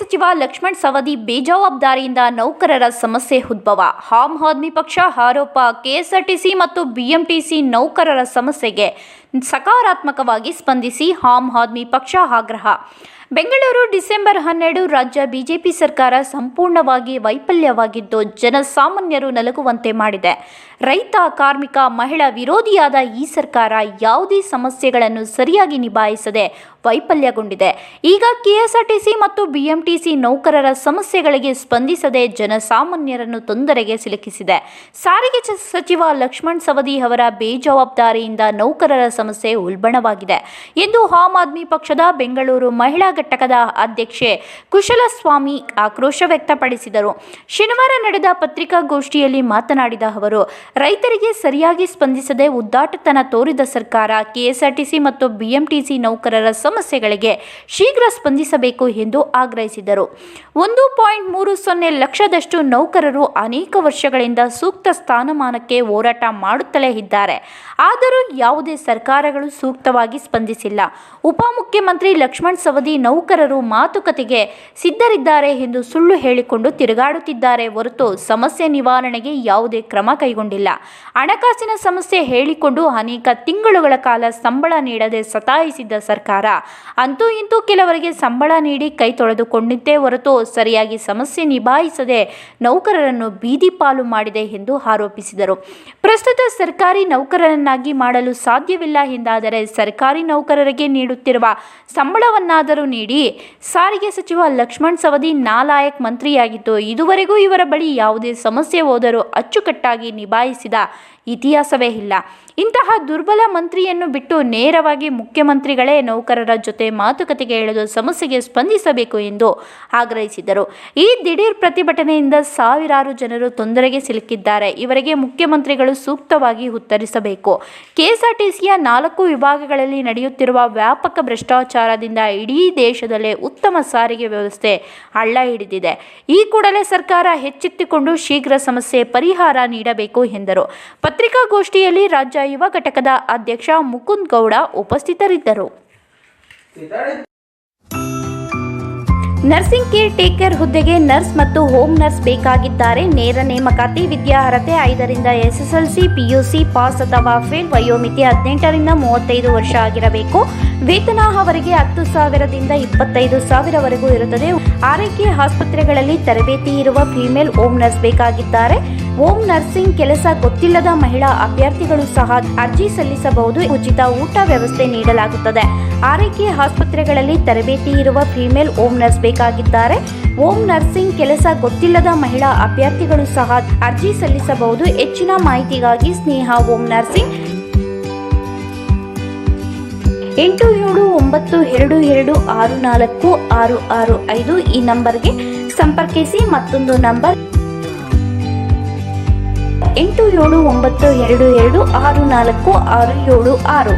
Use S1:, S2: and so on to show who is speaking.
S1: ಸಚಿವ ಲಕ್ಷ್ಮಣ್ ಸವದಿ ಬೇಜವಾಬ್ದಾರಿಯಿಂದ ನೌಕರರ ಸಮಸ್ಯೆ ಉದ್ಭವ. ಆಮ್ ಆದ್ಮಿ ಪಕ್ಷ ಆರೋಪ. ಕೆಎಸ್ಆರ್ಟಿಸಿ ಮತ್ತು ಬಿಎಂಟಿಸಿ ನೌಕರರ ಸಮಸ್ಯೆಗೆ ಸಕಾರಾತ್ಮಕವಾಗಿ ಸ್ಪಂದಿಸಿ ಆಮ್ ಆದ್ಮಿ ಪಕ್ಷ ಆಗ್ರಹ. ಬೆಂಗಳೂರು ಡಿಸೆಂಬರ್ 12 ರಾಜ್ಯ ಬಿಜೆಪಿ ಸರ್ಕಾರ ಸಂಪೂರ್ಣವಾಗಿ ವೈಫಲ್ಯವಾಗಿದ್ದು ಜನಸಾಮಾನ್ಯರು ನಲುಗುವಂತೆ ಮಾಡಿದೆ. ರೈತ, ಕಾರ್ಮಿಕ, ಮಹಿಳಾ ವಿರೋಧಿಯಾದ ಈ ಸರ್ಕಾರ ಯಾವುದೇ ಸಮಸ್ಯೆಗಳನ್ನು ಸರಿಯಾಗಿ ನಿಭಾಯಿಸದೆ ವೈಫಲ್ಯಗೊಂಡಿದೆ. ಈಗ ಕೆಎಸ್ಆರ್ಟಿಸಿ ಮತ್ತು ಬಿಎಂಟಿಸಿ ನೌಕರರ ಸಮಸ್ಯೆಗಳಿಗೆ ಸ್ಪಂದಿಸದೆ ಜನಸಾಮಾನ್ಯರನ್ನು ತೊಂದರೆಗೆ ಸಿಲುಕಿಸಿದೆ. ಸಾರಿಗೆ ಸಚಿವ ಲಕ್ಷ್ಮಣ್ ಸವದಿ ಅವರ ಬೇಜವಾಬ್ದಾರಿಯಿಂದ ನೌಕರರ ಸಮಸ್ಯೆ ಉಲ್ಬಣವಾಗಿದೆ ಎಂದು ಆಮ್ ಆದ್ಮಿ ಪಕ್ಷದ ಬೆಂಗಳೂರು ಮಹಿಳಾ ಘಟಕದ ಅಧ್ಯಕ್ಷೆ ಕುಶಲಸ್ವಾಮಿ ಆಕ್ರೋಶ ವ್ಯಕ್ತಪಡಿಸಿದರು. ಶನಿವಾರ ನಡೆದ ಪತ್ರಿಕಾಗೋಷ್ಠಿಯಲ್ಲಿ ಮಾತನಾಡಿದ ಅವರು, ರೈತರಿಗೆ ಸರಿಯಾಗಿ ಸ್ಪಂದಿಸದೆ ಉದ್ದಾಟತನ ತೋರಿದ ಸರ್ಕಾರ ಕೆಎಸ್ಆರ್ಟಿಸಿ ಮತ್ತು ಬಿಎಂಟಿಸಿ ನೌಕರರ ಸಮಸ್ಯೆಗಳಿಗೆ ಶೀಘ್ರ ಸ್ಪಂದಿಸಬೇಕು ಎಂದು ಆಗ್ರಹಿಸಿದರು. 1.30 ಲಕ್ಷದಷ್ಟು ನೌಕರರು ಅನೇಕ ವರ್ಷಗಳಿಂದ ಸೂಕ್ತ ಸ್ಥಾನಮಾನಕ್ಕೆ ಹೋರಾಟ ಮಾಡುತ್ತಲೇ ಇದ್ದಾರೆ. ಆದರೂ ಯಾವುದೇ ಸರ್ಕಾರಗಳು ಸೂಕ್ತವಾಗಿ ಸ್ಪಂದಿಸಿಲ್ಲ. ಉಪಮುಖ್ಯಮಂತ್ರಿ ಲಕ್ಷ್ಮಣ್ ಸವದಿ ನೌಕರರು ಮಾತುಕತೆಗೆ ಸಿದ್ಧರಿದ್ದಾರೆ ಎಂದು ಸುಳ್ಳು ಹೇಳಿಕೊಂಡು ತಿರುಗಾಡುತ್ತಿದ್ದಾರೆ ಹೊರತು ಸಮಸ್ಯೆ ನಿವಾರಣೆಗೆ ಯಾವುದೇ ಕ್ರಮ ಕೈಗೊಂಡಿಲ್ಲ. ಹಣಕಾಸಿನ ಸಮಸ್ಯೆ ಹೇಳಿಕೊಂಡು ಅನೇಕ ತಿಂಗಳುಗಳ ಕಾಲ ಸಂಬಳ ನೀಡದೆ ಸತಾಯಿಸಿದ್ದ ಸರ್ಕಾರ ಅಂತೂ ಇಂತೂ ಕೆಲವರಿಗೆ ಸಂಬಳ ನೀಡಿ ಕೈ ತೊಳೆದುಕೊಂಡಿದ್ದೇ ಹೊರತು ಸರಿಯಾಗಿ ಸಮಸ್ಯೆ ನಿಭಾಯಿಸದೆ ನೌಕರರನ್ನು ಬೀದಿ ಪಾಲು ಮಾಡಿದೆ ಎಂದು ಆರೋಪಿಸಿದರು. ಪ್ರಸ್ತುತ ಸರ್ಕಾರಿ ನೌಕರರನ್ನಾಗಿ ಮಾಡಲು ಸಾಧ್ಯವಿಲ್ಲ ಎಂದಾದರೆ ಸರ್ಕಾರಿ ನೌಕರರಿಗೆ ನೀಡುತ್ತಿರುವ ಸಂಬಳವನ್ನಾದರೂ ನೀಡಿ. ಸಾರಿಗೆ ಸಚಿವ ಲಕ್ಷ್ಮಣ್ ಸವದಿ ನಾಲಾಯಕ್ ಮಂತ್ರಿಯಾಗಿದ್ದು ಇದುವರೆಗೂ ಇವರ ಬಳಿ ಯಾವುದೇ ಸಮಸ್ಯೆ ಹೋದರೂ ಅಚ್ಚುಕಟ್ಟಾಗಿ ನಿಭಾಯಿಸಿದ ಇತಿಹಾಸವೇ ಇಲ್ಲ. ಇಂತಹ ದುರ್ಬಲ ಮಂತ್ರಿಯನ್ನು ಬಿಟ್ಟು ನೇರವಾಗಿ ಮುಖ್ಯಮಂತ್ರಿಗಳೇ ನೌಕರರ ಜೊತೆ ಮಾತುಕತೆಗೆ ಇಳಿದು ಸಮಸ್ಯೆಗೆ ಸ್ಪಂದಿಸಬೇಕು ಎಂದು ಆಗ್ರಹಿಸಿದರು. ಈ ದಿಢೀರ್ ಪ್ರತಿಭಟನೆಯಿಂದ ಸಾವಿರಾರು ಜನರು ತೊಂದರೆಗೆ ಸಿಲುಕಿದ್ದಾರೆ. ಇವರಿಗೆ ಮುಖ್ಯಮಂತ್ರಿಗಳು ಸೂಕ್ತವಾಗಿ ಉತ್ತರಿಸಬೇಕು. ಕೆಎಸ್ಆರ್ಟಿಸಿಯ 4 ವಿಭಾಗಗಳಲ್ಲಿ ನಡೆಯುತ್ತಿರುವ ವ್ಯಾಪಕ ಭ್ರಷ್ಟಾಚಾರದಿಂದ ಇಡೀ ದೇಶದಲ್ಲೇ ಉತ್ತಮ ಸಾರಿಗೆ ವ್ಯವಸ್ಥೆ ಹಳ್ಳ ಹಿಡಿದಿದೆ. ಈ ಕೂಡಲೇ ಸರ್ಕಾರ ಎಚ್ಚೆತ್ತುಕೊಂಡು ಶೀಘ್ರ ಸಮಸ್ಯೆ ಪರಿಹಾರ ನೀಡಬೇಕು ಎಂದರು. ಪತ್ರಿಕಾಗೋಷ್ಠಿಯಲ್ಲಿ ರಾಜ್ಯ ಯುವ ಘಟಕದ ಅಧ್ಯಕ್ಷ ಮುಕುಂದ್ ಗೌಡ ಉಪಸ್ಥಿತರಿದ್ದರು. ನರ್ಸಿಂಗ್ ಕೇರ್ ಟೇಕರ್ ಹುದ್ದೆಗೆ ನರ್ಸ್ ಮತ್ತು ಹೋಮ್ ನರ್ಸ್ ಬೇಕಾಗಿದ್ದಾರೆ. ನೇರ ನೇಮಕಾತಿ. ವಿದ್ಯಾರ್ಹತೆ 5ರಿಂದ ಎಸ್ಎಸ್ಎಲ್ಸಿ, ಪಿಯುಸಿ ಪಾಸ್ ಅಥವಾ ಫೇಲ್. ವಯೋಮಿತಿ 18ರಿಂದ 35 ವರ್ಷ ಆಗಿರಬೇಕು. ವೇತನ ಅವರಿಗೆ 10,000ದಿಂದ 25,000ವರೆಗೂ ಇರುತ್ತದೆ. ಆರೈಕೆ ಆಸ್ಪತ್ರೆಗಳಲ್ಲಿ ತರಬೇತಿ ಇರುವ ಫಿಮೇಲ್ ಹೋಮ್ ನರ್ಸ್ ಬೇಕಾಗಿದ್ದಾರೆ. ಹೋಮ್ ನರ್ಸಿಂಗ್ ಕೆಲಸ ಗೊತ್ತಿಲ್ಲದ ಮಹಿಳಾ ಅಭ್ಯರ್ಥಿಗಳು ಸಹ ಅರ್ಜಿ ಸಲ್ಲಿಸಬಹುದು. ಉಚಿತ ಊಟ ವ್ಯವಸ್ಥೆ ನೀಡಲಾಗುತ್ತದೆ. ಆರೈಕೆ ಆಸ್ಪತ್ರೆಗಳಲ್ಲಿ ತರಬೇತಿ ಇರುವ ಫಿಮೇಲ್ ಹೋಮ್ ನರ್ಸ್ ಬೇಕಾಗಿದ್ದಾರೆ. ಹೋಮ್ ನರ್ಸಿಂಗ್ ಕೆಲಸ ಗೊತ್ತಿಲ್ಲದ ಮಹಿಳಾ ಅಭ್ಯರ್ಥಿಗಳು ಸಹ ಅರ್ಜಿ ಸಲ್ಲಿಸಬಹುದು. ಹೆಚ್ಚಿನ ಮಾಹಿತಿಗಾಗಿ ಸ್ನೇಹ ಹೋಮ್ ನರ್ಸಿಂಗ್ 8792264665 ಈ ನಂಬರ್ಗೆ ಸಂಪರ್ಕಿಸಿ. ಮತ್ತೊಂದು ನಂಬರ್ 8792264676.